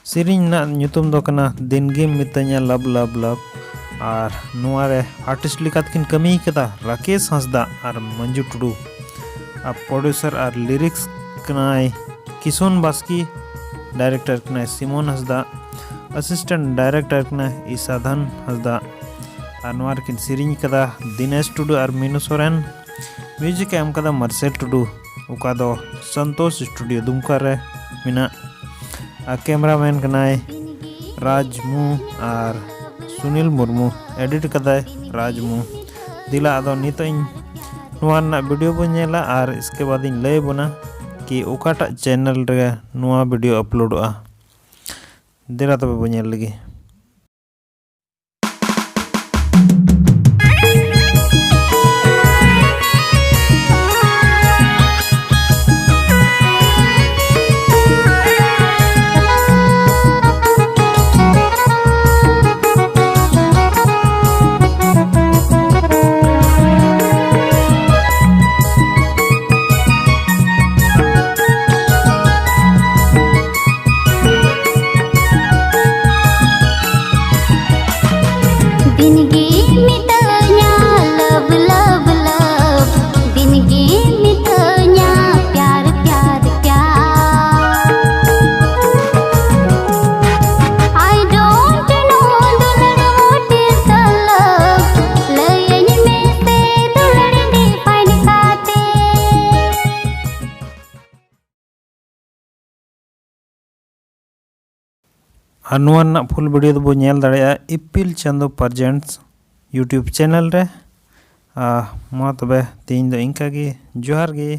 सेरिंग ना ᱧᱩᱛᱩᱢ ᱫᱚ ᱠᱟᱱᱟ ᱫᱤᱱᱜᱮᱢ ᱢᱤᱛᱟᱹᱧᱟ ᱞᱟᱵ ᱞᱟᱵ ᱞᱟᱵ ᱟᱨ ᱱᱚᱣᱟ ᱨᱮ ᱟᱨᱴᱤᱥᱴ ᱞᱮᱠᱟᱛᱮ ᱠᱤᱱ ᱠᱟᱹᱢᱤ ᱠᱟᱫᱟ ᱨᱟᱠᱮश ᱦᱟᱸᱥᱫᱟ ᱟᱨ ᱢᱚᱧᱡᱩ ᱴᱩᱰᱩ ᱟᱨ ᱯᱨᱳᱰᱩᱥᱟर ᱟᱨ लिरिक्स ᱠᱟᱱᱟᱭ किशोन बास्की डायरेक्टर कनाय सिमोन हंसदा असिस्टेंट डायरेक्टर कनाय ईसाधन हंसदा और नोआ रेकिन सेरिंग कदा दिनेश टुडू और मीनू सोरेन म्यूजिक एम कदा मार्सेल टुडू उका दो संतोष स्टूडियो दुमका रे मिना कैमरामैन कनाय राजमू और सुनील मुर्मू एडिट कदाय राजमू दिला आदो नितों नोआ ना वीडियो बो नेला और इसके बाद इन लय बोना कि ओकाटा चैनल रे नोआ वीडियो अपलोडोआ दिला तबे बो नेल लगी। और नोआ ना फुल वीडियो तो बो नेल दाड़ेया इपिल चंदो प्रेजेंट्स यूट्यूब चैनल रे मा तबे तीन दो इंका गे जोहार गे।